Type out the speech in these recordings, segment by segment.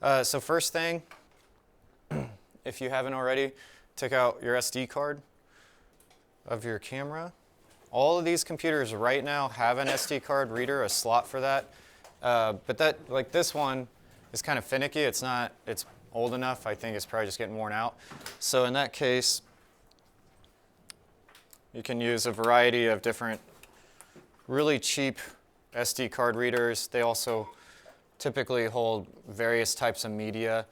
So first thing, if you haven't already, take out your SD card of your camera. All of these computers right now have an SD card reader, a slot for that. But that, like this one, is kind of finicky. It's old enough. I think it's probably just getting worn out. So in that case, you can use a variety of different really cheap SD card readers. They also typically hold various types of media.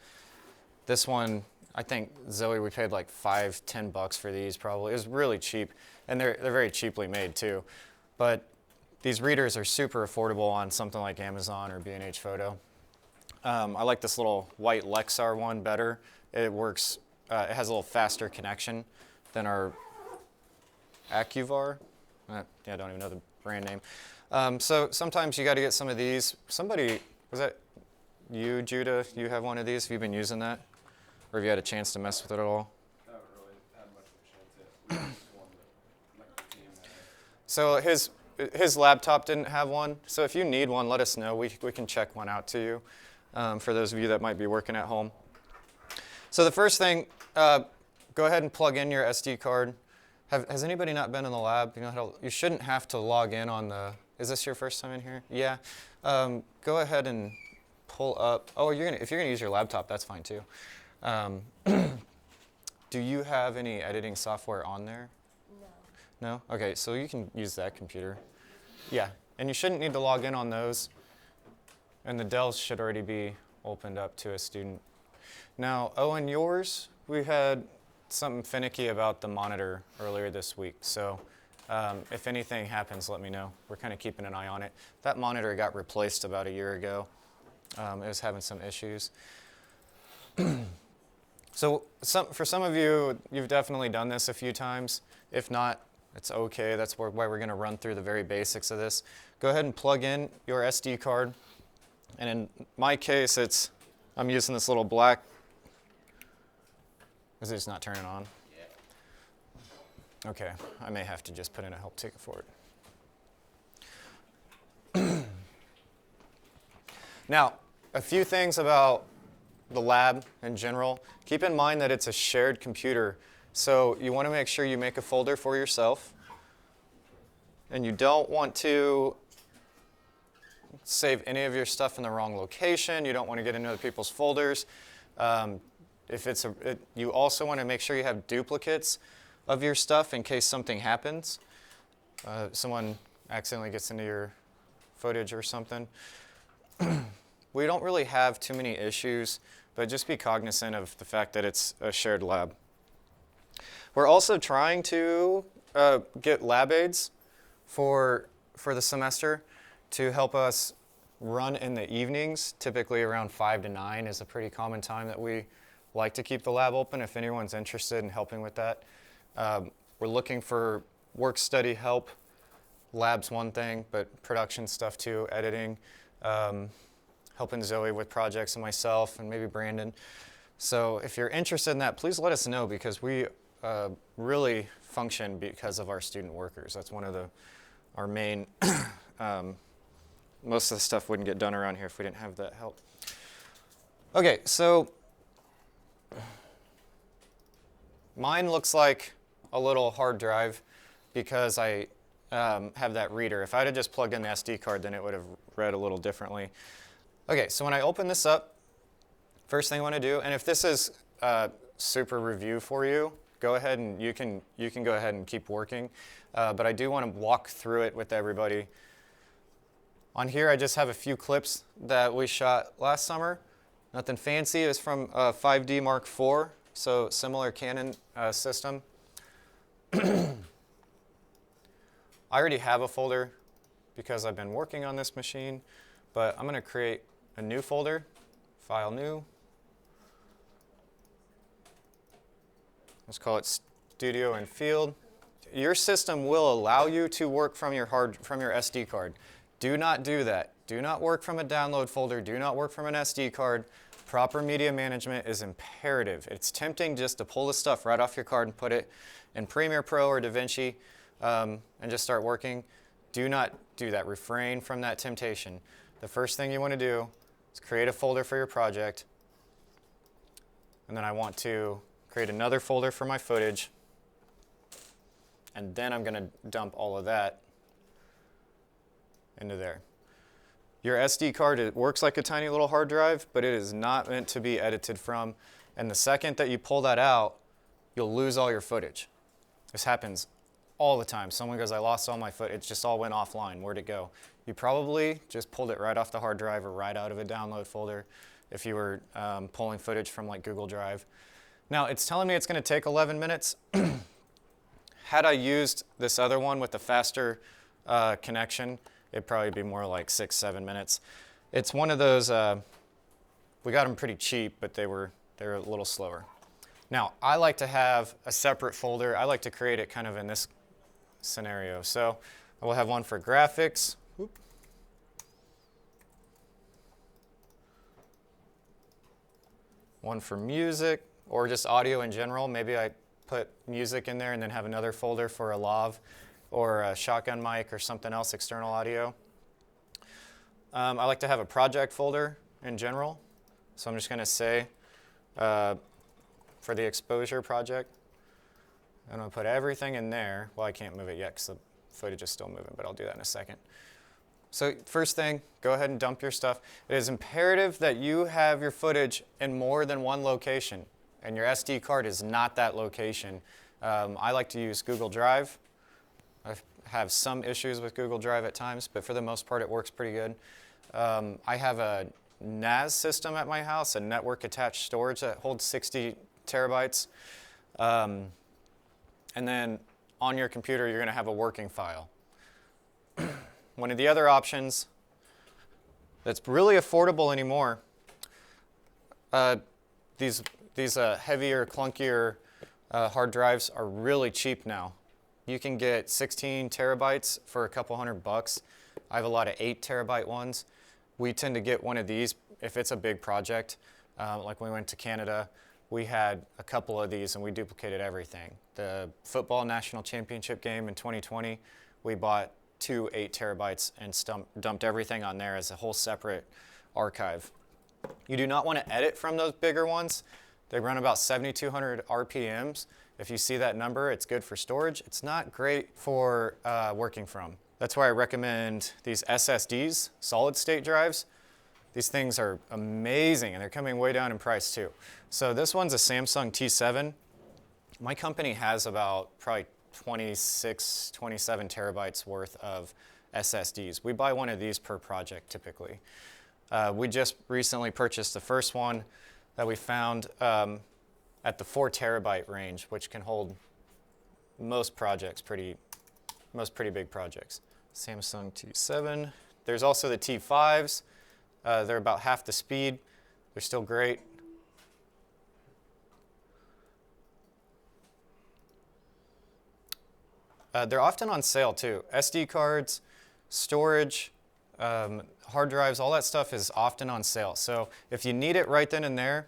This one, I think, Zoe, we paid like $5, $10 for these probably. It was really cheap, and they're very cheaply made too. But these readers are super affordable on something like Amazon or B&H Photo. I like this little white Lexar one better. It works, it has a little faster connection than our Acuvar. Yeah, I don't even know the brand name. So sometimes you got to get some of these. Somebody, was that you, Judah? You have one of these? Have you been using that? Or have you had a chance to mess with it at all? I haven't really had much of a chance yet. One that, like, the team had. So his laptop didn't have one. So if you need one, let us know. We can check one out to you for those of you that might be working at home. So the first thing, go ahead and plug in your SD card. Has anybody not been in the lab? You shouldn't have to log in on the, is this your first time in here? Yeah. Go ahead and pull up, if you're gonna use your laptop, that's fine too. Do you have any editing software on there? No? Okay, so you can use that computer. Yeah, and you shouldn't need to log in on those. And the Dells should already be opened up to a student. Now, Owen, yours, we had something finicky about the monitor earlier this week. So if anything happens, let me know. We're kind of keeping an eye on it. That monitor got replaced about a year ago. It was having some issues. So for some of you, you've definitely done this a few times. If not, it's okay. That's why we're going to run through the very basics of this. Go ahead and plug in your SD card. And in my case, I'm using this little black. Is it just not turning on? Yeah. Okay, I may have to just put in a help ticket for it. Now, a few things about the lab in general. Keep in mind that it's a shared computer. So you want to make sure you make a folder for yourself. And you don't want to save any of your stuff in the wrong location. You don't want to get into other people's folders. You also want to make sure you have duplicates of your stuff in case something happens. Someone accidentally gets into your footage or something. We don't really have too many issues, but just be cognizant of the fact that it's a shared lab. We're also trying to get lab aids for the semester to help us run in the evenings. Typically around 5 to 9 is a pretty common time that we like to keep the lab open if anyone's interested in helping with that. We're looking for work study help. Lab's one thing, but production stuff too, editing, helping Zoe with projects and myself and maybe Brandon. So if you're interested in that, please let us know because we really function because of our student workers. That's one of our main, most of the stuff wouldn't get done around here if we didn't have that help. Okay, so mine looks like a little hard drive because I have that reader. If I had just plugged in the SD card, then it would have read a little differently. Okay, so when I open this up, first thing I want to do, and if this is super review for you, go ahead and you can go ahead and keep working. But I do want to walk through it with everybody. On here, I just have a few clips that we shot last summer. Nothing fancy. It's from 5D Mark IV, so similar Canon system. I already have a folder because I've been working on this machine, but I'm going to create a new folder, File New. Let's call it Studio and Field. Your system will allow you to work from your SD card. Do not do that. Do not work from a download folder. Do not work from an SD card. Proper media management is imperative. It's tempting just to pull the stuff right off your card and put it in Premiere Pro or DaVinci and just start working. Do not do that. Refrain from that temptation. The first thing you want to do is create a folder for your project, and then I want to create another folder for my footage, and then I'm going to dump all of that into there. Your SD card, it works like a tiny little hard drive, but it is not meant to be edited from. And the second that you pull that out, you'll lose all your footage. This happens all the time. Someone goes, I lost all my footage, it just all went offline. Where'd it go? You probably just pulled it right off the hard drive or right out of a download folder if you were pulling footage from like Google Drive. Now, it's telling me it's going to take 11 minutes. Had I used this other one with the faster connection, it'd probably be more like 6-7 minutes. It's one of those, we got them pretty cheap, but they're a little slower. Now, I like to have a separate folder. I like to create it kind of in this scenario. So I will have one for graphics. Whoop. One for music, or just audio in general. Maybe I put music in there and then have another folder for a lav or a shotgun mic or something else, external audio. I like to have a project folder in general. So I'm just going to say for the exposure project, I'm going to put everything in there. Well, I can't move it yet because the footage is still moving, but I'll do that in a second. So first thing, go ahead and dump your stuff. It is imperative that you have your footage in more than one location, and your SD card is not that location. I like to use Google Drive. I have some issues with Google Drive at times, but for the most part, it works pretty good. I have a NAS system at my house, a network attached storage that holds 60 terabytes. And then on your computer, you're going to have a working file. One of the other options that's really affordable anymore, these heavier, clunkier hard drives are really cheap now. You can get 16 terabytes for a couple $100. I have a lot of 8 terabyte ones. We tend to get one of these if it's a big project. Like when we went to Canada, we had a couple of these and we duplicated everything. The football national championship game in 2020, we bought 2 8 terabytes and dumped everything on there as a whole separate archive. You do not want to edit from those bigger ones. They run about 7,200 RPMs. If you see that number, it's good for storage. It's not great for working from. That's why I recommend these SSDs, solid state drives. These things are amazing and they're coming way down in price too. So this one's a Samsung T7. My company has about probably 26, 27 terabytes worth of SSDs. We buy one of these per project typically. We just recently purchased the first one that we found at the 4 terabyte range, which can hold most projects, most pretty big projects. Samsung T7. There's also the T5s. They're about half the speed. They're still great. They're often on sale too. SD cards, storage, hard drives, all that stuff is often on sale. So if you need it right then and there,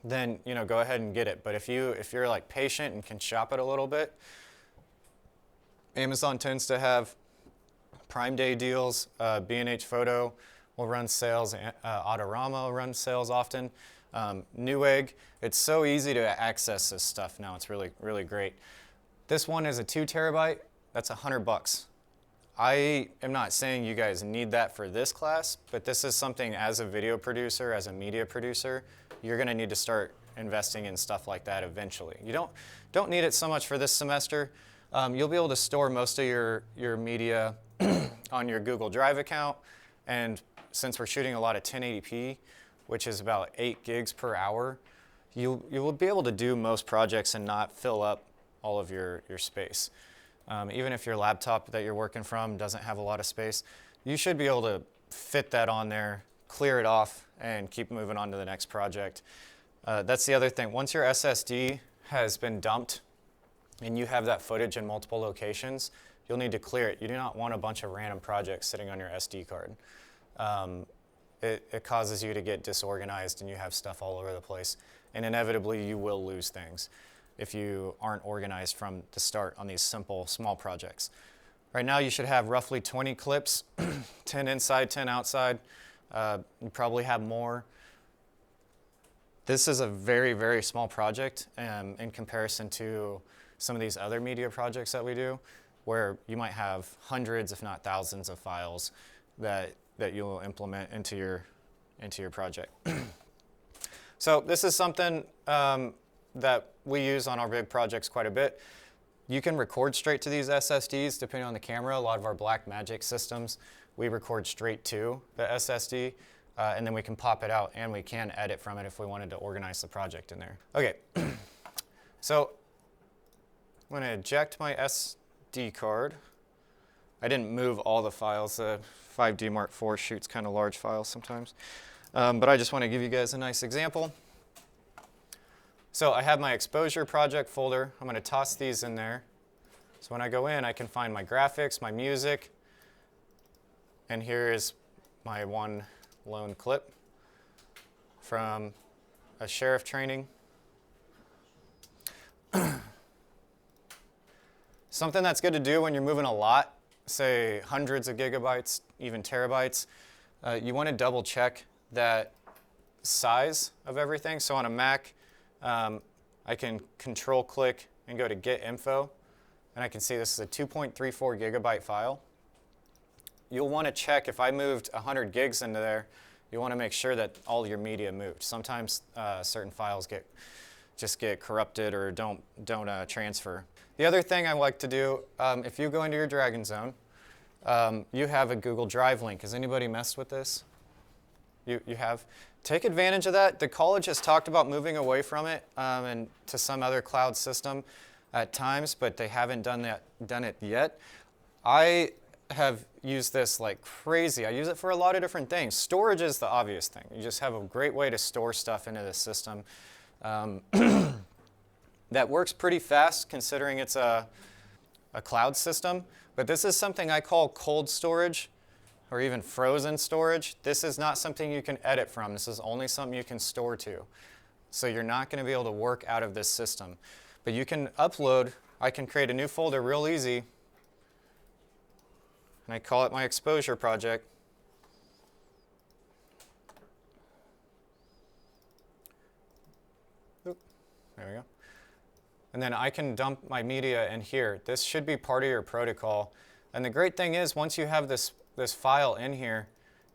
then go ahead and get it. But if you're like patient and can shop it a little bit, Amazon tends to have Prime Day deals. B&H Photo will run sales. Autorama will run sales often. Newegg. It's so easy to access this stuff now. It's really, really great. This one is a 2 terabyte. That's $100. I am not saying you guys need that for this class, but this is something as a video producer, as a media producer, you're going to need to start investing in stuff like that eventually. You don't need it so much for this semester. You'll be able to store most of your media on your Google Drive account, and since we're shooting a lot of 1080p, which is about 8 gigs per hour, you will be able to do most projects and not fill up all of your space. Even if your laptop that you're working from doesn't have a lot of space, you should be able to fit that on there, clear it off, and keep moving on to the next project. That's the other thing. Once your SSD has been dumped and you have that footage in multiple locations, you'll need to clear it. You do not want a bunch of random projects sitting on your SD card. It causes you to get disorganized and you have stuff all over the place. And inevitably, you will lose things if you aren't organized from the start on these simple, small projects. Right now, you should have roughly 20 clips, 10 inside, 10 outside. You probably have more. This is a very, very small project in comparison to some of these other media projects that we do, where you might have hundreds, if not thousands, of files that you'll implement into your project. So this is something that we use on our big projects quite a bit. You can record straight to these SSDs depending on the camera. A lot of our Blackmagic systems, we record straight to the SSD, and then we can pop it out and we can edit from it if we wanted to organize the project in there. Okay, so I'm going to eject my SD card. I didn't move all the files. The 5D Mark IV shoots kind of large files sometimes. But I just want to give you guys a nice example. So I have my exposure project folder. I'm going to toss these in there. So when I go in, I can find my graphics, my music, and here is my one lone clip from a sheriff training. Something that's good to do when you're moving a lot, say hundreds of gigabytes, even terabytes, you want to double check that size of everything. So on a Mac, I can control click and go to get info, and I can see this is a 2.34 gigabyte file. You'll want to check if I moved 100 gigs into there, you want to make sure that all your media moved. Sometimes certain files just get corrupted or don't transfer. The other thing I like to do, if you go into your Dragon Zone, you have a Google Drive link. Has anybody messed with this? You have? Take advantage of that. The college has talked about moving away from it and to some other cloud system at times, but they haven't done it yet. I have used this like crazy. I use it for a lot of different things. Storage is the obvious thing. You just have a great way to store stuff into the system. That works pretty fast considering it's a cloud system, but this is something I call cold storage or even frozen storage. This is not something you can edit from. This is only something you can store to. So you're not going to be able to work out of this system. But you can upload. I can create a new folder real easy, and I call it my exposure project. Oop, there we go. And then I can dump my media in here. This should be part of your protocol. And the great thing is, once you have this file in here,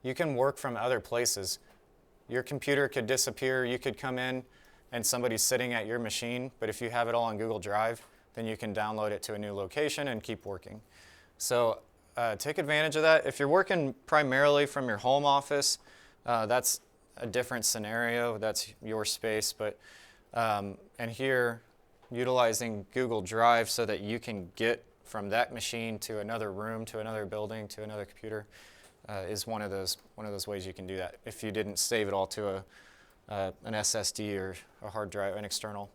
you can work from other places. Your computer could disappear. You could come in and somebody's sitting at your machine, but if you have it all on Google Drive, then you can download it to a new location and keep working. So take advantage of that. If you're working primarily from your home office, that's a different scenario. That's your space. But and here, utilizing Google Drive so that you can get from that machine to another room, to another building, to another computer, is one of those ways you can do that. If you didn't save it all to an SSD or a hard drive, an external.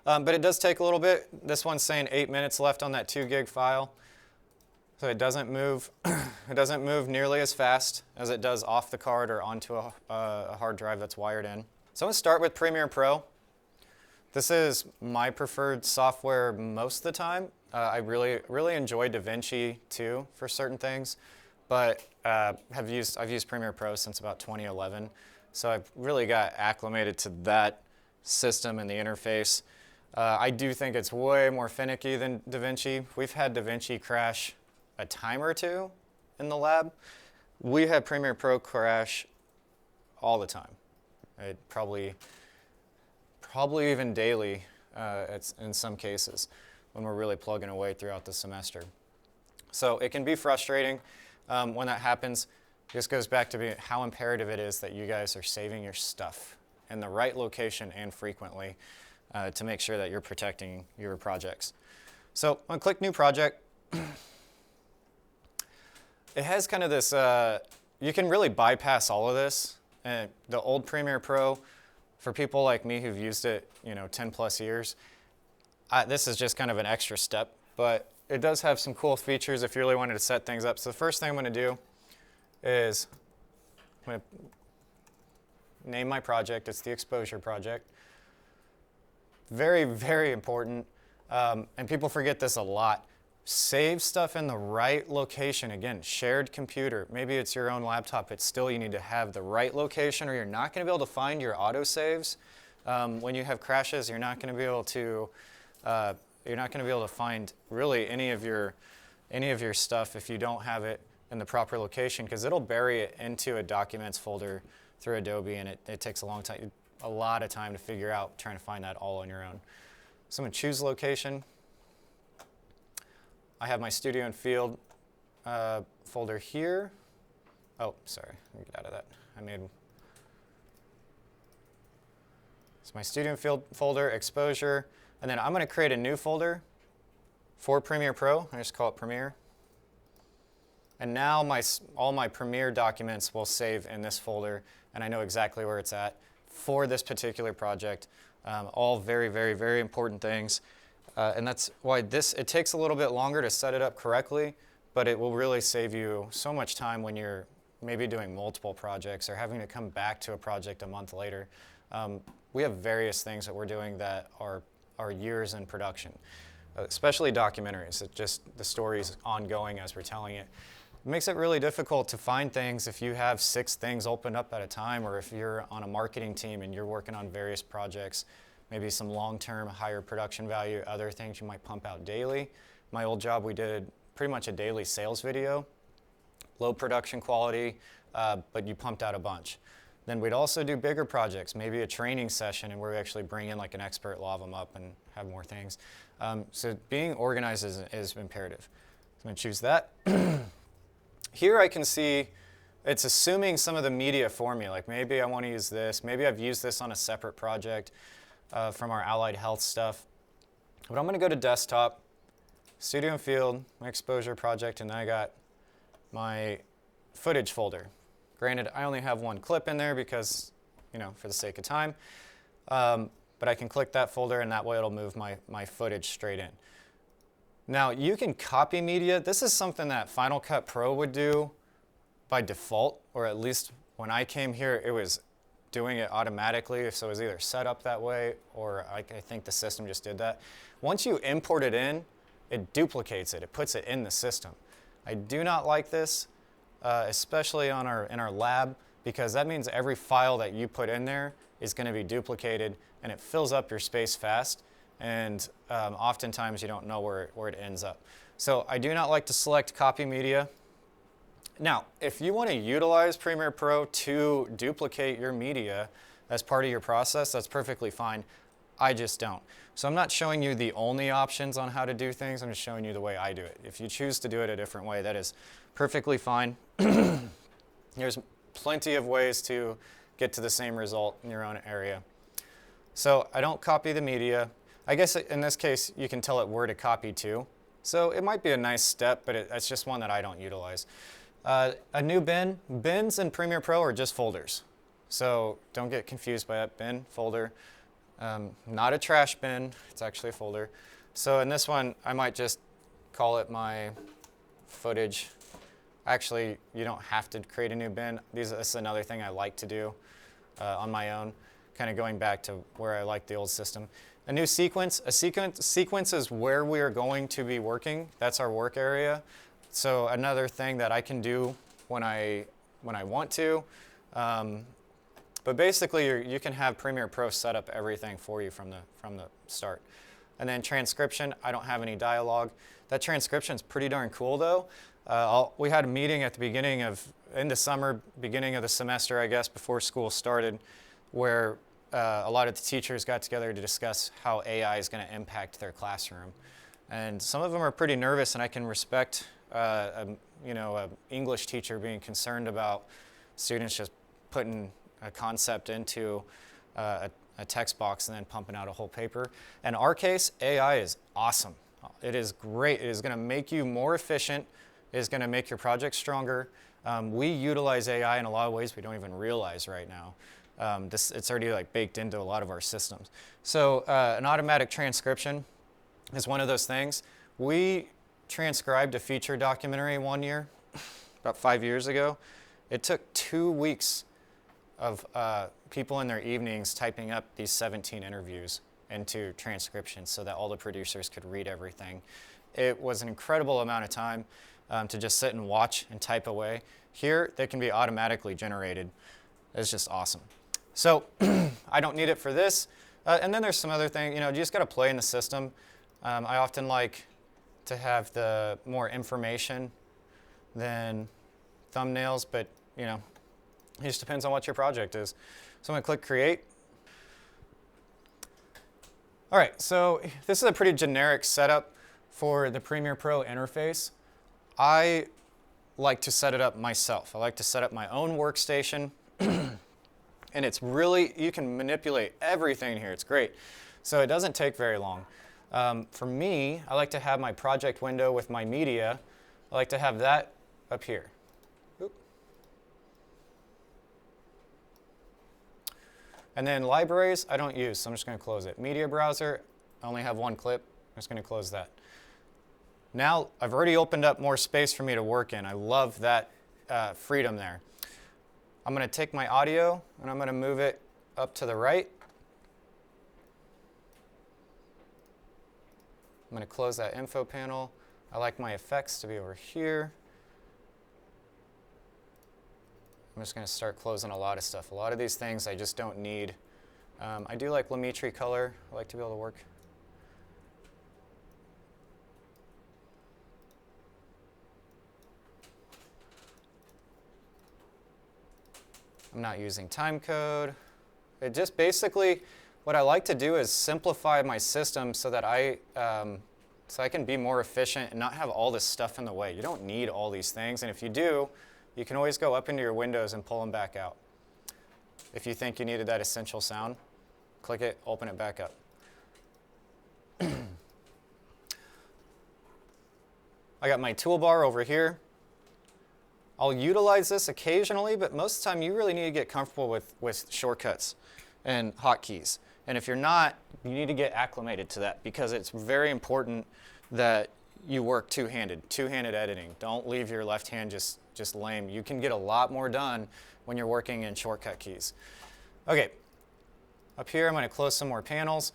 But it does take a little bit. This one's saying 8 minutes left on that 2 gig file, so it doesn't move. It doesn't move nearly as fast as it does off the card or onto a hard drive that's wired in. So I'm going to start with Premiere Pro. This is my preferred software most of the time. I really enjoy DaVinci too for certain things, but I've used Premiere Pro since about 2011, so I've really got acclimated to that system and the interface. I do think it's way more finicky than DaVinci. We've had DaVinci crash a time or two in the lab. We have Premiere Pro crash all the time. It probably even daily in some cases when we're really plugging away throughout the semester. So it can be frustrating when that happens. This goes back to how imperative it is that you guys are saving your stuff in the right location and frequently to make sure that you're protecting your projects. So I'm going to click New Project. It has kind of this, you can really bypass all of this. The old Premiere Pro, for people like me who've used it, 10 plus years, this is just kind of an extra step, but it does have some cool features if you really wanted to set things up. So the first thing I'm going to do is I'm going to name my project. It's the exposure project. Very, very important, and people forget this a lot. save stuff in the right location. Again, shared computer. Maybe it's your own laptop, but still you need to have the right location or you're not going to be able to find your autosaves. When you have crashes, you're not going to be able to find really any of your stuff if you don't have it in the proper location, because it'll bury it into a documents folder through Adobe, and it takes a lot of time to figure out trying to find that all on your own. So I'm going to choose location. I have my studio and field folder here. Oh, sorry, let me get out of that. It's my studio and field folder, exposure, and then I'm going to create a new folder for Premiere Pro. I just call it Premiere. And now all my Premiere documents will save in this folder, and I know exactly where it's at for this particular project. All very, very, very important things. And that's why it takes a little bit longer to set it up correctly, but it will really save you so much time when you're maybe doing multiple projects or having to come back to a project a month later. We have various things that we're doing that are years in production, especially documentaries. The story's ongoing as we're telling it. It makes it really difficult to find things if you have 6 things opened up at a time, or if you're on a marketing team and you're working on various projects, maybe some long-term, higher production value, other things you might pump out daily. My old job, we did pretty much a daily sales video, low production quality, but you pumped out a bunch. Then we'd also do bigger projects, maybe a training session, and where we actually bring in like an expert, lava them up, and have more things. So being organized is imperative. So I'm going to choose that. Here I can see it's assuming some of the media for me, like maybe I want to use this, maybe I've used this on a separate project from our allied health stuff. But I'm going to go to desktop, studio and field, my exposure project, and then I got my footage folder. Granted, I only have one clip in there because, for the sake of time, but I can click that folder, and that way it'll move my footage straight in. Now, you can copy media. This is something that Final Cut Pro would do by default, or at least when I came here, it was doing it automatically, so it was either set up that way, or I think the system just did that. Once you import it in, it duplicates it. It puts it in the system. I do not like this, especially in our lab, because that means every file that you put in there is going to be duplicated, and it fills up your space fast. And oftentimes you don't know where it ends up. So I do not like to select copy media. Now, if you want to utilize Premiere Pro to duplicate your media as part of your process, that's perfectly fine. I just don't. So I'm not showing you the only options on how to do things. I'm just showing you the way I do it. If you choose to do it a different way, that is perfectly fine. There's plenty of ways to get to the same result in your own area. So I don't copy the media. I guess in this case, you can tell it where to copy to. So it might be a nice step, but that's just one that I don't utilize. A new bin. Bins in Premiere Pro are just folders. So don't get confused by that. Bin, folder. Not a trash bin. It's actually a folder. So in this one, I might just call it my footage. Actually, you don't have to create a new bin. This is another thing I like to do on my own, kind of going back to where I like the old system. A new sequence. A sequence is where we are going to be working. That's our work area. So another thing that I can do when I want to. But basically, you can have Premiere Pro set up everything for you from the start. And then transcription. I don't have any dialogue. That transcription is pretty darn cool, though. We had a meeting at the beginning in the summer, beginning of the semester, I guess, before school started, where a lot of the teachers got together to discuss how AI is going to impact their classroom. And some of them are pretty nervous, and I can respect an English teacher being concerned about students just putting a concept into a text box and then pumping out a whole paper. In our case, AI is awesome. It is great. It is going to make you more efficient. It is going to make your project stronger. We utilize AI in a lot of ways we don't even realize right now. It's already baked into a lot of our systems. So an automatic transcription is one of those things. We transcribed a feature documentary one year, about 5 years ago. It took 2 weeks of people in their evenings typing up these 17 interviews into transcription so that all the producers could read everything. it was an incredible amount of time to just sit and watch and type away. Here, they can be automatically generated. It's just awesome. So I don't need it for this. And then there's some other thing, you just got to play in the system. I often like to have the more information than thumbnails, but it just depends on what your project is. So I'm going to click Create. All right, so this is a pretty generic setup for the Premiere Pro interface. I like to set it up myself. I like to set up my own workstation. And it's really, you can manipulate everything here. It's great. So it doesn't take very long. For me, I like to have my project window with my media. I like to have that up here. Oop. And then libraries, I don't use, so I'm just going to close it. Media browser, I only have one clip. I'm just going to close that. Now, I've already opened up more space for me to work in. I love that freedom there. I'm going to take my audio and I'm going to move it up to the right. I'm going to close that info panel. I like my effects to be over here. I'm just going to start closing a lot of stuff. A lot of these things I just don't need. I do like Lumetri color. I like to be able to work. I'm not using timecode. It just basically, what I like to do is simplify my system so that I can be more efficient and not have all this stuff in the way. You don't need all these things, and if you do, you can always go up into your windows and pull them back out. If you think you needed that essential sound, click it, open it back up. I got my toolbar over here. I'll utilize this occasionally, but most of the time you really need to get comfortable with shortcuts and hotkeys. And if you're not, you need to get acclimated to that because it's very important that you work two-handed editing. Don't leave your left hand just lame. You can get a lot more done when you're working in shortcut keys. Okay, up here I'm going to close some more panels,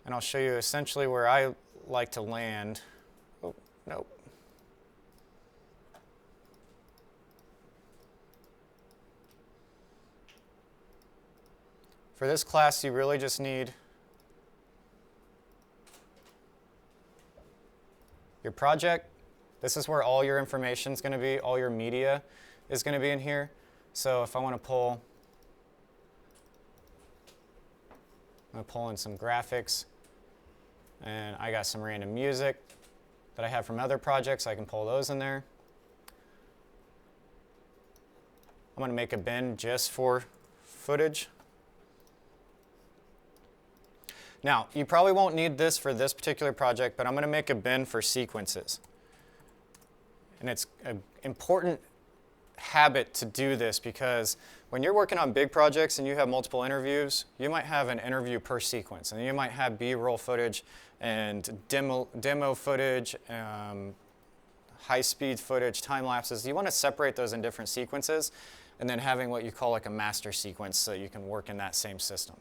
and I'll show you essentially where I like to land. Oh, nope. For this class, you really just need your project. This is where all your information is going to be, all your media is going to be in here. So if I want to pull, I'm going to pull in some graphics, and I got some random music that I have from other projects. I can pull those in there. I'm going to make a bin just for footage. Now, you probably won't need this for this particular project, but I'm going to make a bin for sequences. And it's an important habit to do this because when you're working on big projects and you have multiple interviews, you might have an interview per sequence. And you might have B-roll footage and demo footage, high-speed footage, time lapses. You want to separate those in different sequences and then having what you call like a master sequence so you can work in that same system.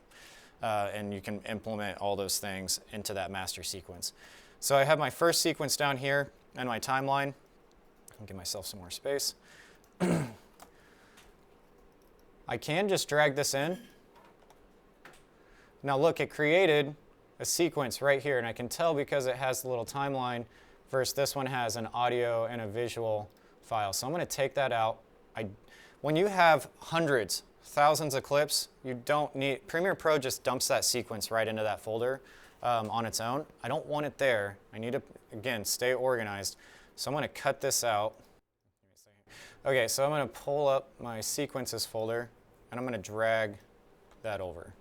And you can implement all those things into that master sequence. So I have my first sequence down here and my timeline. I'll give myself some more space. I can just drag this in. Now look, it created a sequence right here, and I can tell because it has the little timeline versus this one has an audio and a visual file. So I'm going to take that out. When you have hundreds, thousands of clips, you don't need, Premiere Pro just dumps that sequence right into that folder on its own. I don't want it there. I need to, again, stay organized. So I'm going to cut this out. Okay, so I'm going to pull up my sequences folder, and I'm going to drag that over.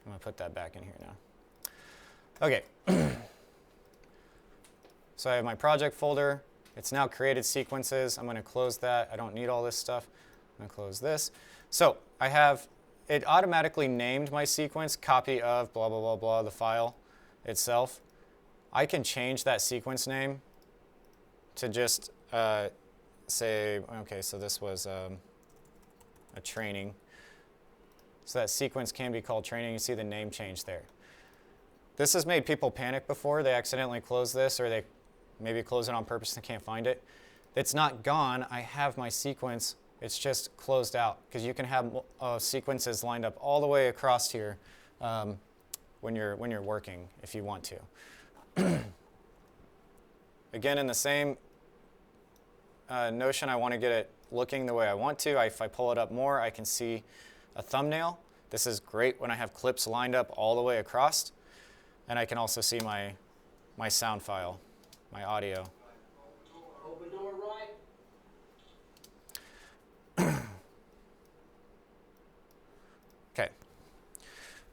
I'm going to put that back in here now. Okay. So I have my project folder. It's now created sequences. I'm going to close that. I don't need all this stuff. I'm going to close this. So I have it automatically named my sequence, copy of blah, blah, blah, blah, the file itself. I can change that sequence name to just say, okay, so this was a training. So that sequence can be called training. You see the name change there. This has made people panic before. They accidentally close this or they maybe close it on purpose and can't find it. It's not gone. I have my sequence. It's just closed out because you can have sequences lined up all the way across here when you're working if you want to. Again, in the same notion, I want to get it looking the way I want to. If I pull it up more, I can see a thumbnail. This is great when I have clips lined up all the way across. And I can also see my sound file, my audio. Open door right. Okay.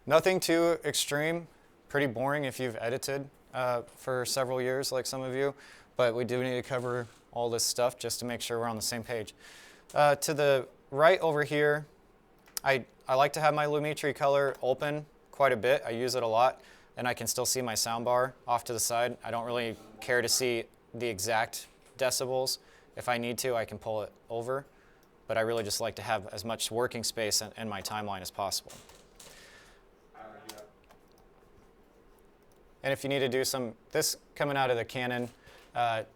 Nothing too extreme, pretty boring if you've edited for several years like some of you, but we do need to cover all this stuff just to make sure we're on the same page. To the right over here, I like to have my Lumetri color open quite a bit. I use it a lot, and I can still see my sound bar off to the side. I don't really care to see the exact decibels. If I need to, I can pull it over, but I really just like to have as much working space in my timeline as possible. And if you need to do this coming out of the Canon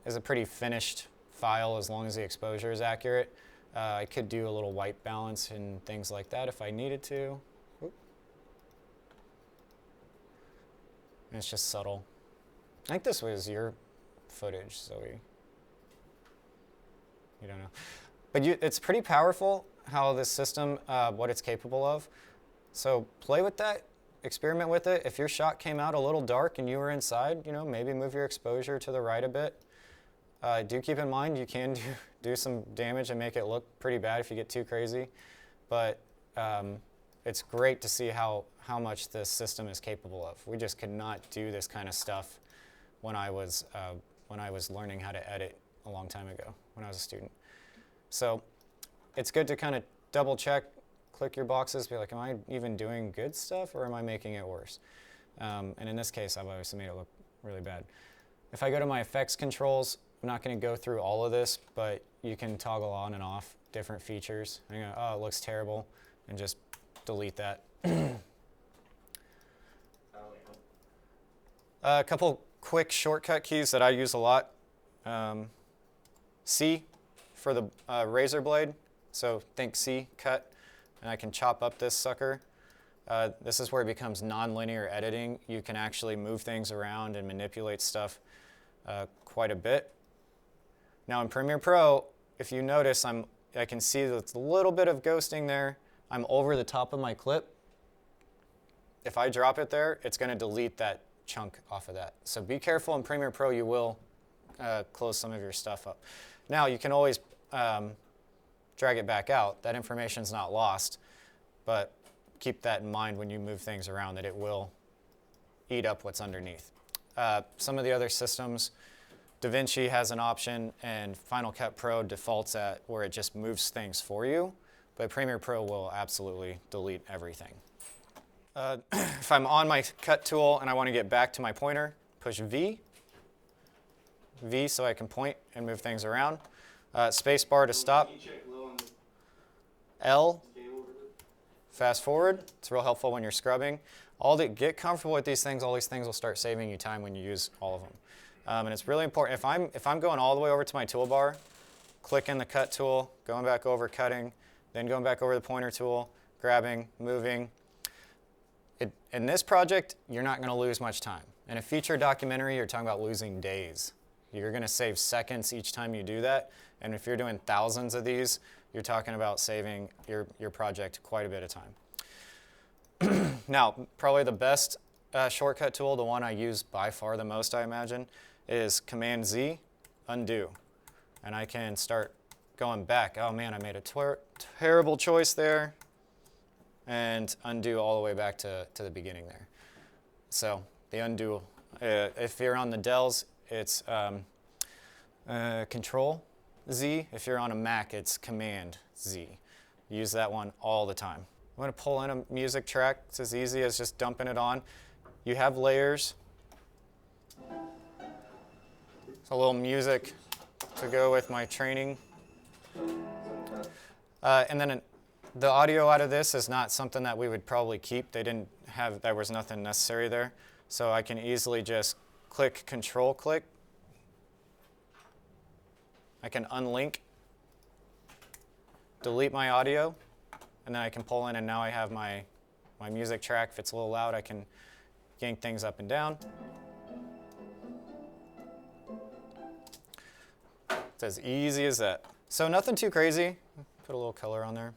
is a pretty finished file as long as the exposure is accurate. I could do a little white balance and things like that if I needed to. Oop. And it's just subtle. I think this was your footage, Zoe. You don't know. But it's pretty powerful how this system, what it's capable of. So play with that. Experiment with it. If your shot came out a little dark and you were inside, maybe move your exposure to the right a bit. Do keep in mind you can do some damage and make it look pretty bad if you get too crazy. But it's great to see how much this system is capable of. We just could not do this kind of stuff when I was learning how to edit a long time ago when I was a student. So it's good to kind of double check. Click your boxes, be like, am I even doing good stuff or am I making it worse? And in this case, I've obviously made it look really bad. If I go to my effects controls, I'm not going to go through all of this, but you can toggle on and off different features. And you go, oh, it looks terrible, and just delete that. A couple quick shortcut keys that I use a lot. C for the razor blade, so think C, cut. And I can chop up this sucker. This is where it becomes non-linear editing. You can actually move things around and manipulate stuff quite a bit. Now in Premiere Pro, if you notice, I can see that's a little bit of ghosting there. I'm over the top of my clip. If I drop it there, it's going to delete that chunk off of that. So be careful in Premiere Pro, you will close some of your stuff up. Now you can always drag it back out. That information's not lost, but keep that in mind when you move things around, that it will eat up what's underneath. Some of the other systems, Vinci has an option, and Final Cut Pro defaults at where it just moves things for you, but Premiere Pro will absolutely delete everything. If I'm on my cut tool and I want to get back to my pointer, push V so I can point and move things around. Space bar to stop. L, fast forward. It's real helpful when you're scrubbing. Get comfortable with these things. All these things will start saving you time when you use all of them. And it's really important. If I'm going all the way over to my toolbar, clicking the cut tool, going back over cutting, then going back over the pointer tool, grabbing, moving. In this project, you're not going to lose much time. In a feature documentary, you're talking about losing days. You're going to save seconds each time you do that. And if you're doing thousands of these, you're talking about saving your project quite a bit of time. Now, probably the best shortcut tool, the one I use by far the most, I imagine, is Command-Z, undo. And I can start going back. Oh man, I made a terrible choice there. And undo all the way back to the beginning there. So the undo, if you're on the Dells, it's Control-Z. If you're on a Mac, it's Command-Z. Use that one all the time. I'm going to pull in a music track. It's as easy as just dumping it on. You have layers. It's a little music to go with my training. And then the audio out of this is not something that we would probably keep. There was nothing necessary there. So I can easily just click, Control-click, I can unlink, delete my audio, and then I can pull in, and now I have my music track. If it's a little loud, I can yank things up and down. It's as easy as that. So nothing too crazy. Put a little color on there.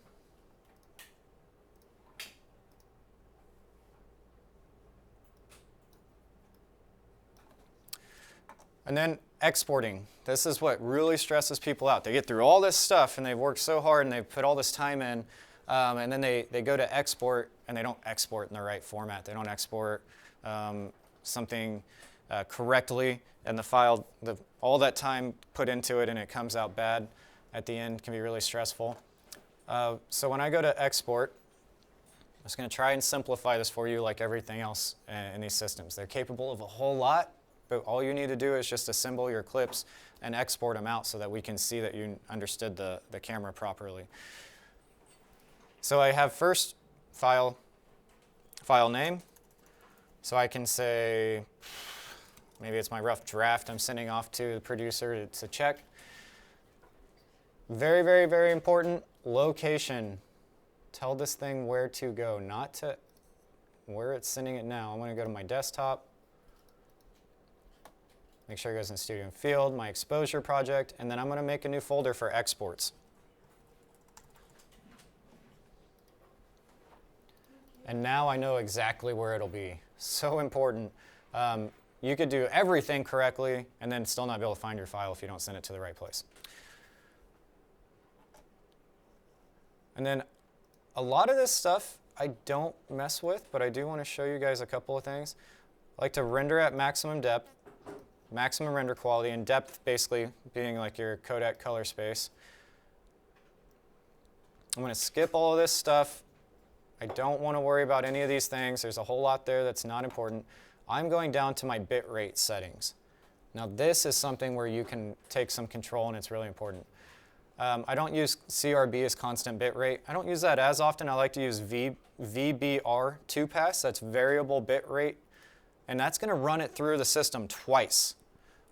And then exporting. This is what really stresses people out. They get through all this stuff and they've worked so hard and they've put all this time in, and then they go to export and they don't export in the right format. They don't export something correctly, and the file, all that time put into it, and it comes out bad at the end. Can be really stressful. So when I go to export, I'm just going to try and simplify this for you like everything else in these systems. They're capable of a whole lot, but all you need to do is just assemble your clips and export them out so that we can see that you understood the camera properly. So I have first file name. So I can say, maybe it's my rough draft I'm sending off to the producer to check. Very, very, very important, location. Tell this thing where to go, not to where it's sending it now. I'm going to go to my desktop. Make sure it goes in Studio and Field, my exposure project, and then I'm going to make a new folder for exports. And now I know exactly where it'll be. So important. You could do everything correctly and then still not be able to find your file if you don't send it to the right place. And then a lot of this stuff I don't mess with, but I do want to show you guys a couple of things. I like to render at maximum depth, maximum render quality, and depth basically being like your codec color space. I'm going to skip all of this stuff. I don't want to worry about any of these things. There's a whole lot there that's not important. I'm going down to my bitrate settings. Now this is something where you can take some control, and it's really important. I don't use CRB as constant bitrate. I don't use that as often. I like to use VBR 2-pass. That's variable bitrate. And that's going to run it through the system twice.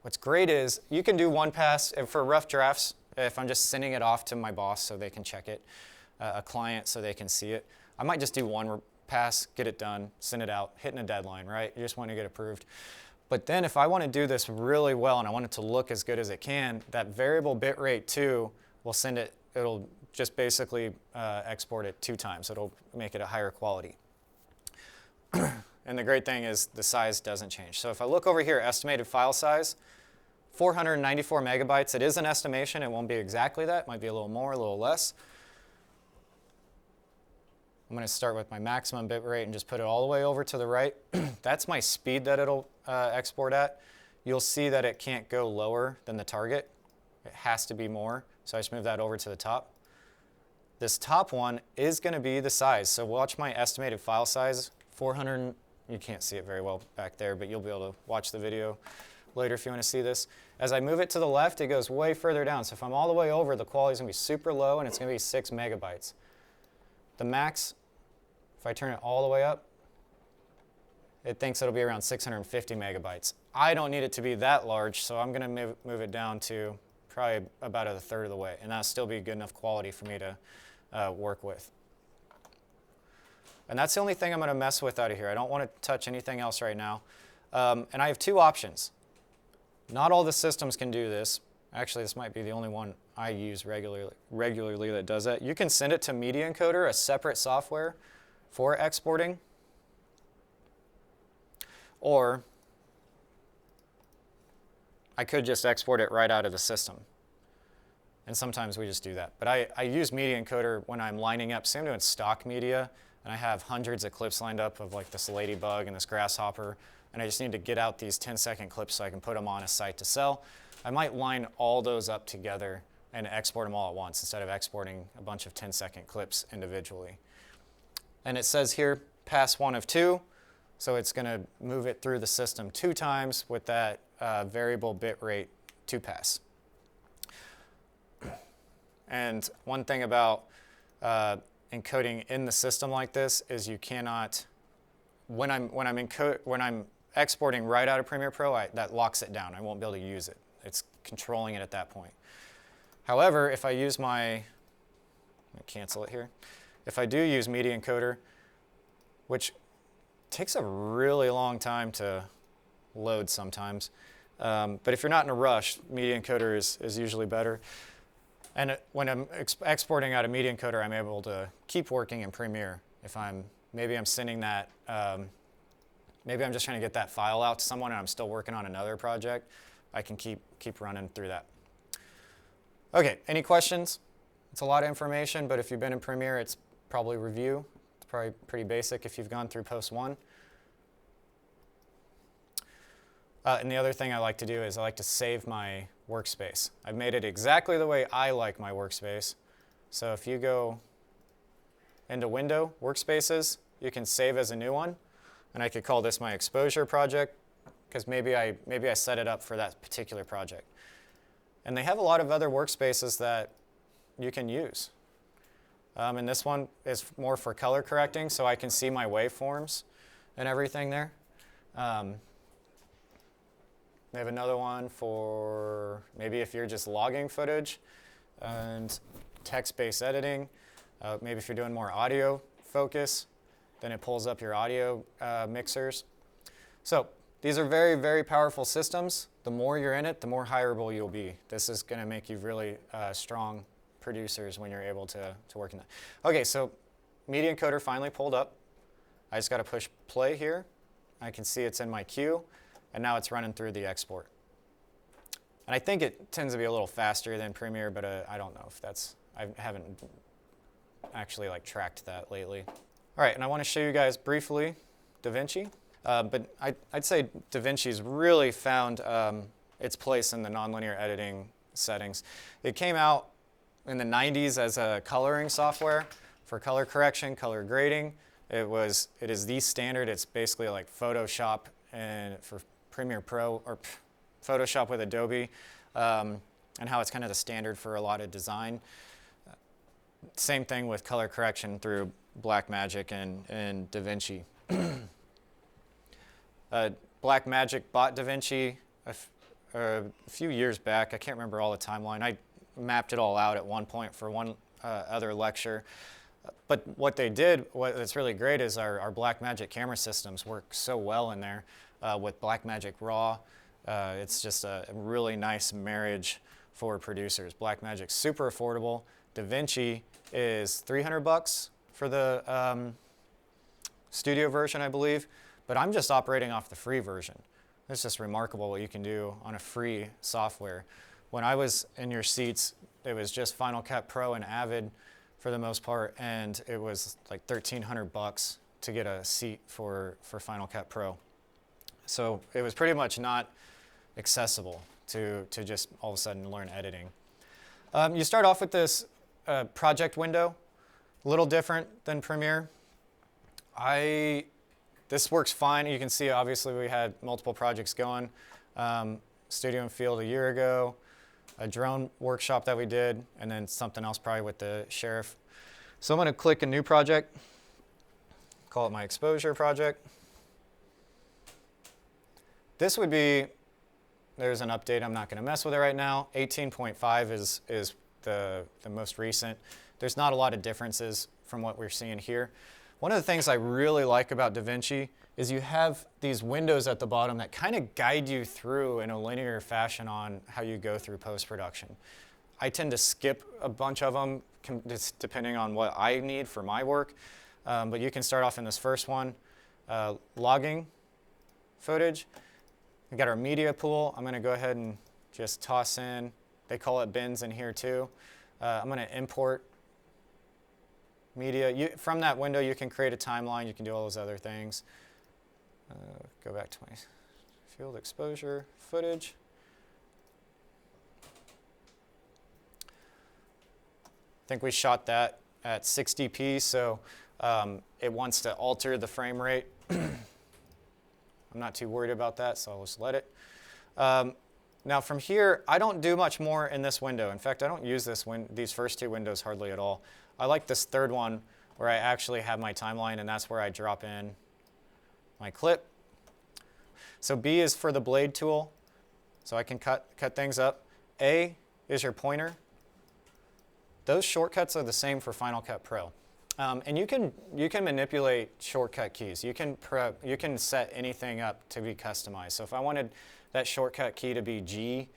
What's great is you can do one pass for rough drafts if I'm just sending it off to my boss so they can check it, a client so they can see it. I might just do one pass, get it done, send it out, hitting a deadline, right? You just want to get approved. But then if I want to do this really well and I want it to look as good as it can, that variable bitrate 2 will send it, it'll just basically export it 2 times. It'll make it a higher quality. And the great thing is the size doesn't change. So if I look over here, estimated file size, 494 megabytes. It is an estimation. It won't be exactly that. It might be a little more, a little less. I'm going to start with my maximum bit rate and just put it all the way over to the right. That's my speed that it'll export at. You'll see that it can't go lower than the target. It has to be more. So I just move that over to the top. This top one is going to be the size. So watch my estimated file size, 400. You can't see it very well back there, but you'll be able to watch the video later if you want to see this. As I move it to the left, it goes way further down. So if I'm all the way over, the quality is going to be super low, and it's going to be 6 megabytes. The max, if I turn it all the way up, it thinks it'll be around 650 megabytes. I don't need it to be that large, so I'm going to move it down to probably about a third of the way, and that'll still be good enough quality for me to work with. And that's the only thing I'm going to mess with out of here. I don't want to touch anything else right now. And I have 2 options. Not all the systems can do this. Actually, this might be the only one I use regularly that does that. You can send it to Media Encoder, a separate software for exporting. Or I could just export it right out of the system. And sometimes we just do that. But I use Media Encoder when I'm lining up. Say I'm doing stock media, and I have hundreds of clips lined up of like this ladybug and this grasshopper, and I just need to get out these 10-second clips so I can put them on a site to sell. I might line all those up together and export them all at once instead of exporting a bunch of 10-second clips individually. And it says here, pass 1 of 2, so it's going to move it through the system 2 times with that variable bitrate 2-pass. And one thing about encoding in the system like this is you cannot, when I'm exporting right out of Premiere Pro, that locks it down. I won't be able to use it. It's controlling it at that point. However, if I use I'm gonna cancel it here. If I do use Media Encoder, which takes a really long time to load sometimes, but if you're not in a rush, Media Encoder is usually better. And when I'm exporting out of Media Encoder, I'm able to keep working in Premiere. If maybe I'm sending that, maybe I'm just trying to get that file out to someone and I'm still working on another project, I can keep running through that. Okay, any questions? It's a lot of information, but if you've been in Premiere, it's probably review. It's probably pretty basic if you've gone through Post 1. And the other thing I like to do is I like to save my workspace. I've made it exactly the way I like my workspace. So if you go into Window, Workspaces, you can save as a new one. And I could call this my exposure project, because maybe I set it up for that particular project. And they have a lot of other workspaces that you can use. And this one is more for color correcting, so I can see my waveforms and everything there. They have another one for maybe if you're just logging footage and text-based editing. Maybe if you're doing more audio focus, then it pulls up your audio mixers. So these are very, very powerful systems. The more you're in it, the more hireable you'll be. This is going to make you really strong producers when you're able to work in that. Okay, so Media Encoder finally pulled up. I just got to push play here. I can see it's in my queue, and now it's running through the export. And I think it tends to be a little faster than Premiere, but I don't know if I haven't actually tracked that lately. All right, and I want to show you guys briefly DaVinci. But I'd say DaVinci's really found its place in the nonlinear editing settings. It came out in the 90s as a coloring software for color correction, color grading. It is the standard. It's basically like Photoshop and for Premiere Pro, or Photoshop with Adobe, and how it's kind of the standard for a lot of design. Same thing with color correction through Blackmagic and DaVinci. Blackmagic bought DaVinci a few years back. I can't remember all the timeline. I mapped it all out at one point for one other lecture. But what they did, what's really great is our Blackmagic camera systems work so well in there with Blackmagic RAW. It's just a really nice marriage for producers. Blackmagic's super affordable. DaVinci is $300 for the studio version, I believe. But I'm just operating off the free version. It's just remarkable what you can do on a free software. When I was in your seats, it was just Final Cut Pro and Avid for the most part, and it was like $1,300 to get a seat for Final Cut Pro. So it was pretty much not accessible to just all of a sudden learn editing. You start off with this project window, a little different than Premiere. This works fine. You can see, obviously, we had multiple projects going. Studio and Field a year ago, a drone workshop that we did, and then something else probably with the sheriff. So I'm going to click a new project, call it my exposure project. This would be, there's an update. I'm not going to mess with it right now. 18.5 is the most recent. There's not a lot of differences from what we're seeing here. One of the things I really like about DaVinci is you have these windows at the bottom that kind of guide you through in a linear fashion on how you go through post-production. I tend to skip a bunch of them just depending on what I need for my work, but you can start off in this first one, logging footage. We've got our media pool. I'm going to go ahead and just toss in, they call it bins in here too. I'm going to import media. From that window, you can create a timeline. You can do all those other things. Go back to my field exposure footage. I think we shot that at 60p, so it wants to alter the frame rate. I'm not too worried about that, so I'll just let it. Now from here, I don't do much more in this window. In fact, I don't use these first two windows hardly at all. I like this third one where I actually have my timeline, and that's where I drop in my clip. So B is for the blade tool, so I can cut things up. A is your pointer. those shortcuts are the same for Final Cut Pro. And you can manipulate shortcut keys. You can set anything up to be customized. So if I wanted that shortcut key to be G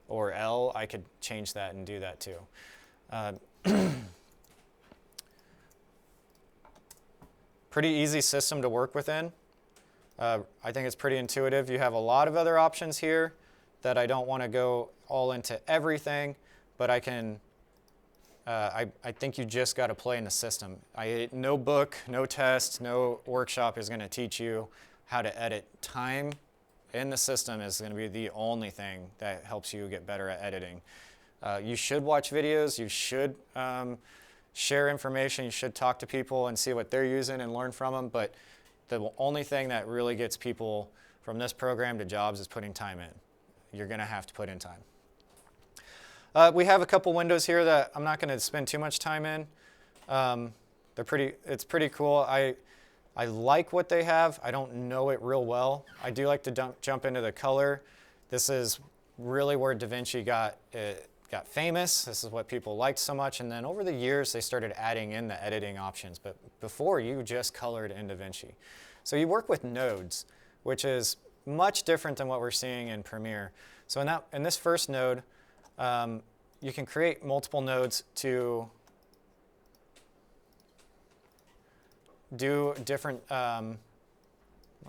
or L, I could change that and do that too. Pretty easy system to work within. I think it's pretty intuitive. You have a lot of other options here that I don't want to go all into everything, but I can. I think you just got to play in the system. No book, no test, no workshop is going to teach you how to edit. Time in the system is going to be the only thing that helps you get better at editing. You should watch videos. You should share information. You should talk to people and see what they're using and learn from them. But the only thing that really gets people from this program to jobs is putting time in. You're going to have to put in time. We have a couple windows here that I'm not going to spend too much time in. It's pretty cool. I like what they have. I don't know it real well. I do like to jump into the color. This is really where DaVinci got famous. This is what people liked so much. And then over the years, they started adding in the editing options. But before, you just colored in DaVinci. So you work with nodes, which is much different than what we're seeing in Premiere. So in this first node, you can create multiple nodes to do different, let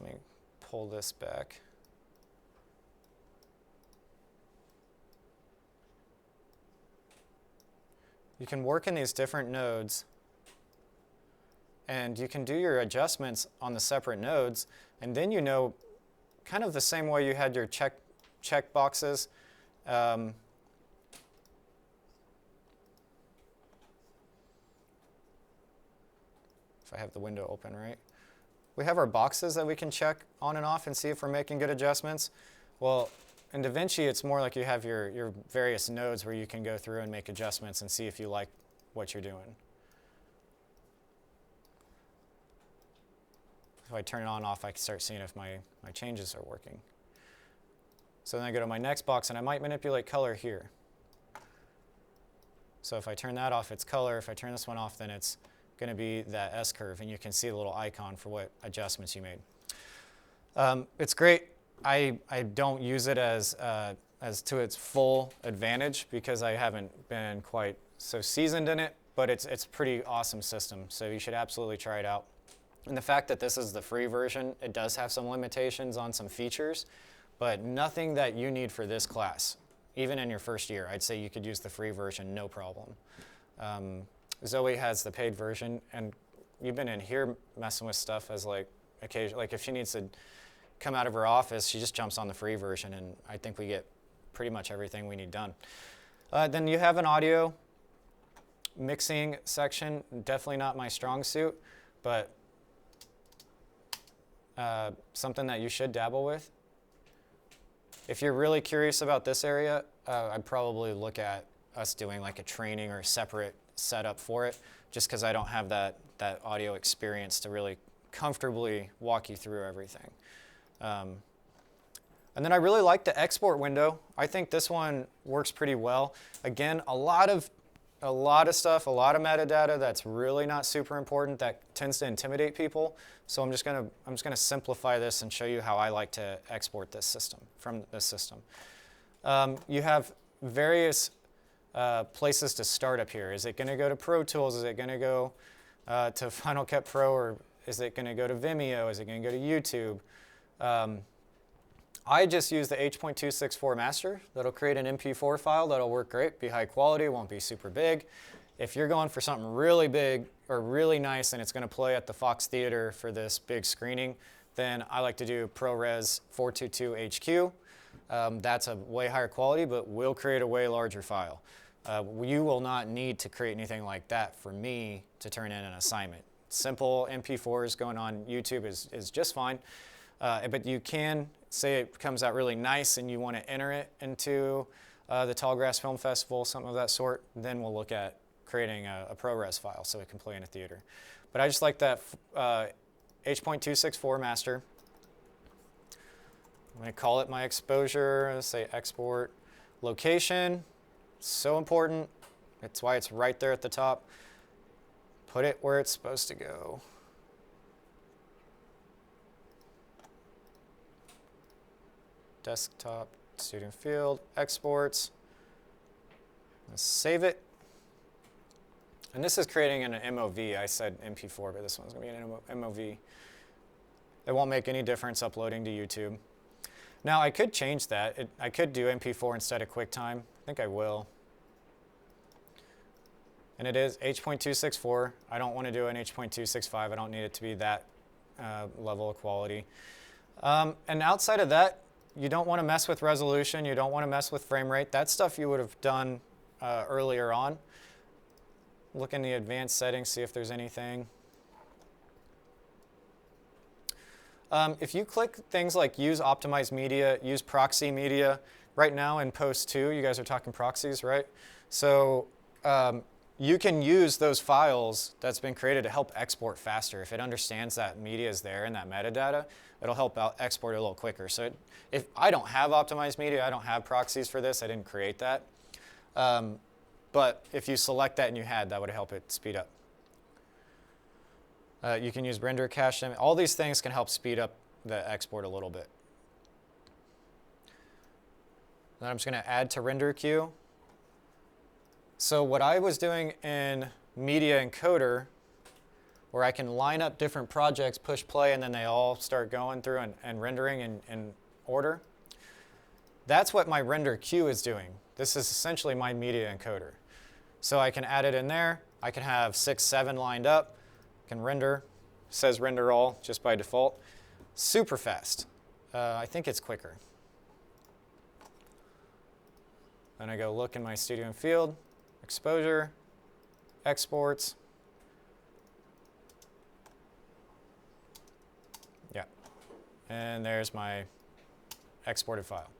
me pull this back. You can work in these different nodes, and you can do your adjustments on the separate nodes, and then you know, kind of the same way you had your check boxes. If I have the window open, right? We have our boxes that we can check on and off and see if we're making good adjustments. Well, in DaVinci, it's more like you have your various nodes where you can go through and make adjustments and see if you like what you're doing. If I turn it on and off, I can start seeing if my changes are working. So then I go to my next box, and I might manipulate color here. So if I turn that off, it's color. If I turn this one off, then it's going to be that S-curve, and you can see the little icon for what adjustments you made. It's great. I don't use it as to its full advantage because I haven't been quite so seasoned in it, but it's a pretty awesome system, so you should absolutely try it out. And the fact that this is the free version, it does have some limitations on some features, but nothing that you need for this class. Even in your first year, I'd say you could use the free version, no problem. Zoe has the paid version, and you've been in here messing with stuff as like if she needs to come out of her office, she just jumps on the free version, and I think we get pretty much everything we need done. Then you have an audio mixing section, definitely not my strong suit, but something that you should dabble with. If you're really curious about this area, I'd probably look at us doing like a training or a separate setup for it, just because I don't have that audio experience to really comfortably walk you through everything. And then I really like the export window. I think this one works pretty well. Again, a lot of stuff, a lot of metadata that's really not super important that tends to intimidate people. So I'm just gonna simplify this and show you how I like to export this system from this system. You have various places to start up here. Is it going to go to Pro Tools? Is it going to go to Final Cut Pro, or is it going to go to Vimeo? Is it going to go to YouTube? I just use the H.264 master. That'll create an MP4 file. That'll work great, be high quality, won't be super big. If you're going for something really big or really nice and it's going to play at the Fox Theater for this big screening, then I like to do ProRes 422 HQ. That's a way higher quality, but will create a way larger file. You will not need to create anything like that for me to turn in an assignment. Simple MP4s going on YouTube is just fine, but you can say it comes out really nice and you want to enter it into the Tallgrass Film Festival, something of that sort, then we'll look at creating a ProRes file so it can play in a theater. But I just like that H.264 master. I'm going to call it my exposure, say export location. So important. That's why it's right there at the top. Put it where it's supposed to go. Desktop, student field, exports. Let's save it. And this is creating an MOV. I said MP4, but this one's going to be an MOV. It won't make any difference uploading to YouTube. Now, I could change that. I could do MP4 instead of QuickTime. I think I will. And it is H.264. I don't want to do an H.265. I don't need it to be that level of quality. And outside of that, you don't want to mess with resolution. You don't want to mess with frame rate. That stuff you would have done earlier on. Look in the advanced settings, see if there's anything. If you click things like use optimized media, use proxy media, right now in post 2, you guys are talking proxies, right? So you can use those files that's been created to help export faster. If it understands that media is there and that metadata, it'll help out export a little quicker. So if I don't have optimized media, I don't have proxies for this, I didn't create that. But if you select that and you had, that would help it speed up. You can use render cache. All these things can help speed up the export a little bit. Then I'm just going to add to render queue. So what I was doing in Media Encoder, where I can line up different projects, push play, and then they all start going through and rendering in order, that's what my render queue is doing. This is essentially my Media Encoder. So I can add it in there. I can have 6, 7 lined up. Can render, says render all just by default. Super fast. I think it's quicker. Then I go look in my studio and field, exposure, exports. Yeah. And there's my exported file.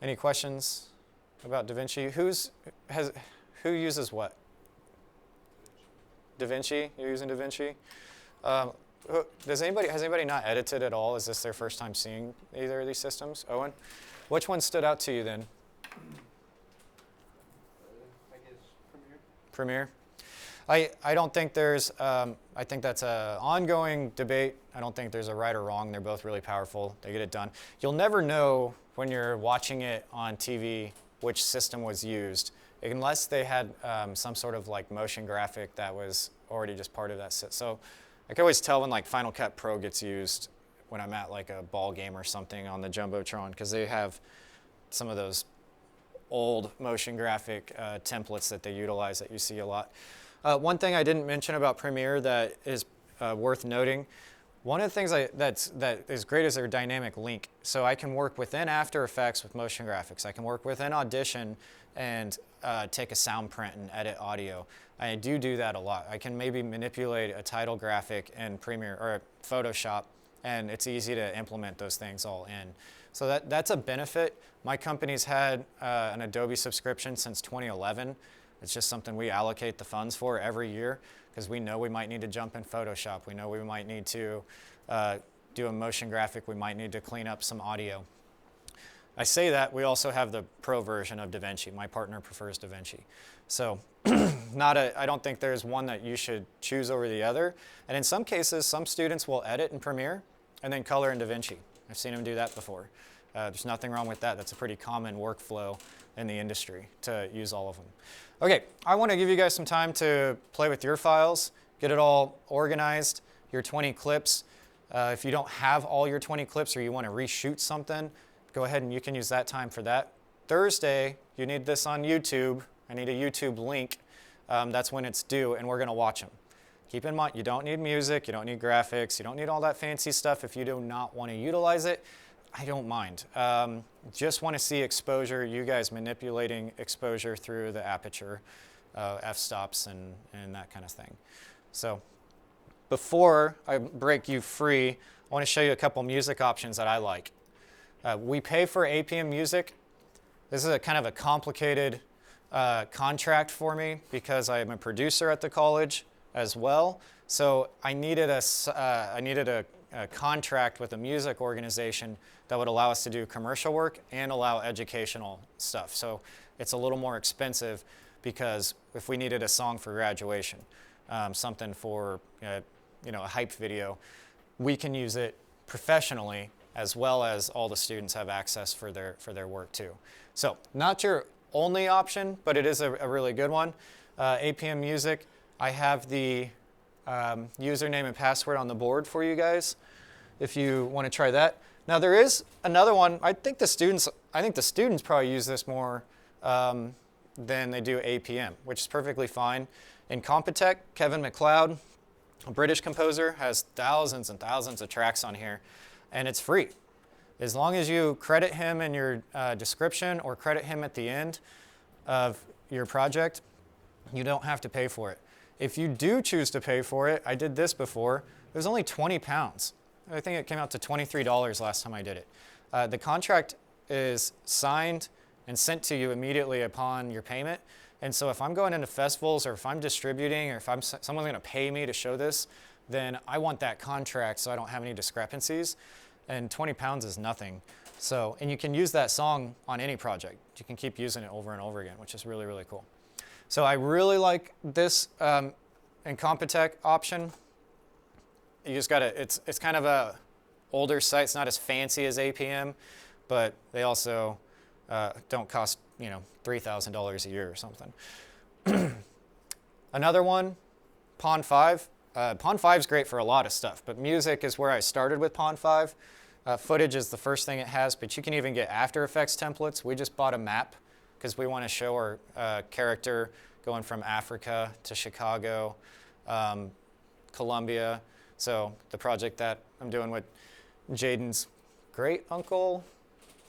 Any questions about DaVinci? Who uses what? DaVinci? You're using DaVinci? Has anybody not edited at all? Is this their first time seeing either of these systems? Owen? Which one stood out to you then? I guess Premiere? Premiere. I don't think there's, I think that's an ongoing debate. I don't think there's a right or wrong. They're both really powerful. They get it done. You'll never know when you're watching it on TV which system was used, unless they had some sort of like motion graphic that was already just part of that set. So I can always tell when like Final Cut Pro gets used when I'm at like a ball game or something on the Jumbotron, because they have some of those old motion graphic templates that they utilize that you see a lot. One thing I didn't mention about Premiere that is worth noting, one of the things that is great is their dynamic link. So I can work within After Effects with motion graphics. I can work within Audition and take a sound print and edit audio. I do that a lot. I can maybe manipulate a title graphic in Premiere or Photoshop, and it's easy to implement those things all in. So that's a benefit. My company's had an Adobe subscription since 2011. It's just something we allocate the funds for every year because we know we might need to jump in Photoshop. We know we might need to do a motion graphic. We might need to clean up some audio. I say that, we also have the pro version of DaVinci. My partner prefers DaVinci. So I don't think there's one that you should choose over the other. And in some cases, some students will edit in Premiere and then color in DaVinci. I've seen them do that before. There's nothing wrong with that. That's a pretty common workflow in the industry to use all of them. Okay, I want to give you guys some time to play with your files, get it all organized, your 20 clips. If you don't have all your 20 clips or you want to reshoot something, go ahead and you can use that time for that. Thursday, you need this on YouTube. I need a YouTube link. That's when it's due, and we're going to watch them. Keep in mind, you don't need music, you don't need graphics, you don't need all that fancy stuff if you do not want to utilize it. I don't mind. Just want to see exposure, you guys manipulating exposure through the aperture, f-stops, and that kind of thing. So before I break you free, I want to show you a couple music options that I like. We pay for APM music. This is a kind of a complicated contract for me because I'm a producer at the college as well. So I needed a a contract with a music organization that would allow us to do commercial work and allow educational stuff. So it's a little more expensive because if we needed a song for graduation, something for a hype video, we can use it professionally as well as all the students have access for their work too. So not your only option, but it is a really good one. APM Music, I have the username and password on the board for you guys if you want to try that. Now there is another one. I think the students probably use this more than they do APM, which is perfectly fine. In Compotech, Kevin MacLeod, a British composer, has thousands and thousands of tracks on here, and it's free. As long as you credit him in your description or credit him at the end of your project, you don't have to pay for it. If you do choose to pay for it, I did this before, it was only 20 pounds. I think it came out to $23 last time I did it. The contract is signed and sent to you immediately upon your payment. And so if I'm going into festivals or if I'm distributing or if someone's going to pay me to show this, then I want that contract so I don't have any discrepancies. And 20 pounds is nothing. So, and you can use that song on any project. You can keep using it over and over again, which is really, really cool. So I really like this Compotech option. You just gotta, it's kind of a older site. It's not as fancy as APM, but they also don't cost, $3,000 a year or something. Another one, Pond5. Pond5 is great for a lot of stuff, but music is where I started with Pond5. Footage is the first thing it has, but you can even get After Effects templates. We just bought a map because we want to show our character going from Africa to Chicago, Colombia. So the project that I'm doing with Jaden's great uncle,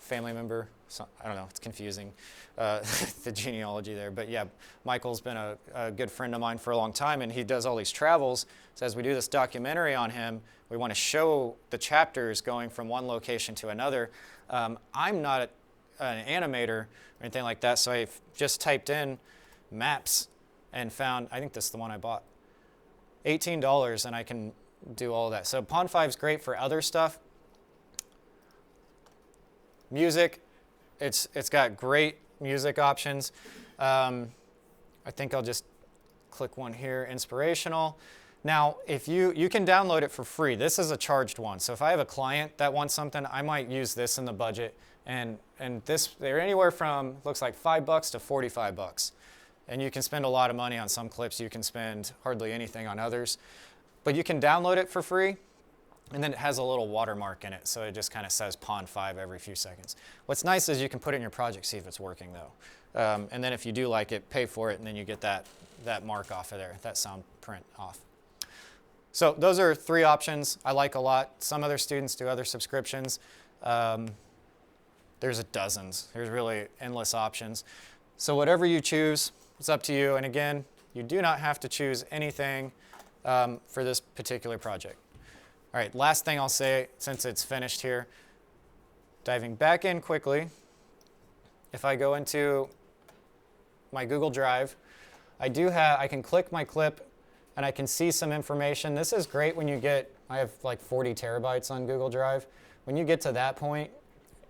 family member, so, I don't know, it's confusing, the genealogy there. But yeah, Michael's been a good friend of mine for a long time, and he does all these travels. So as we do this documentary on him, we want to show the chapters going from one location to another. I'm not an animator or anything like that, so I just typed in maps and found, I think this is the one I bought, $18, and I can do all of that. So Pond5 is great for other stuff. Music, it's got great music options. I think I'll just click one here, inspirational. Now, if you can download it for free. This is a charged one. So if I have a client that wants something, I might use this in the budget. And this, they're anywhere from, looks like $5 to $45. And you can spend a lot of money on some clips. You can spend hardly anything on others. But you can download it for free. And then it has a little watermark in it, so it just kind of says Pond5 every few seconds. What's nice is you can put it in your project, see if it's working though. And then if you do like it, pay for it, and then you get that mark off of there, that sound print off. So those are 3 options I like a lot. Some other students do other subscriptions. There's dozens. There's really endless options. So whatever you choose, it's up to you. And again, you do not have to choose anything for this particular project. All right, last thing I'll say, since it's finished here, diving back in quickly, if I go into my Google Drive, I can click my clip and I can see some information. This is great when you get, I have like 40 terabytes on Google Drive. When you get to that point,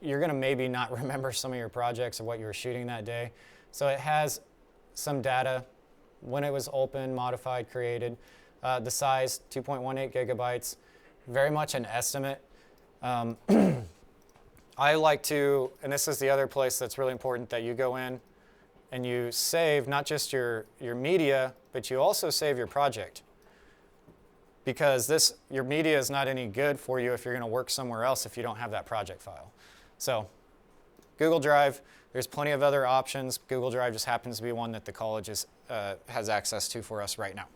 you're gonna maybe not remember some of your projects or what you were shooting that day. So it has some data, when it was opened, modified, created, the size, 2.18 gigabytes. Very much an estimate. I like to, and this is the other place that's really important, that you go in and you save not just your media, but you also save your project. Because your media is not any good for you if you're going to work somewhere else if you don't have that project file. So Google Drive, there's plenty of other options. Google Drive just happens to be one that the college has access to for us right now.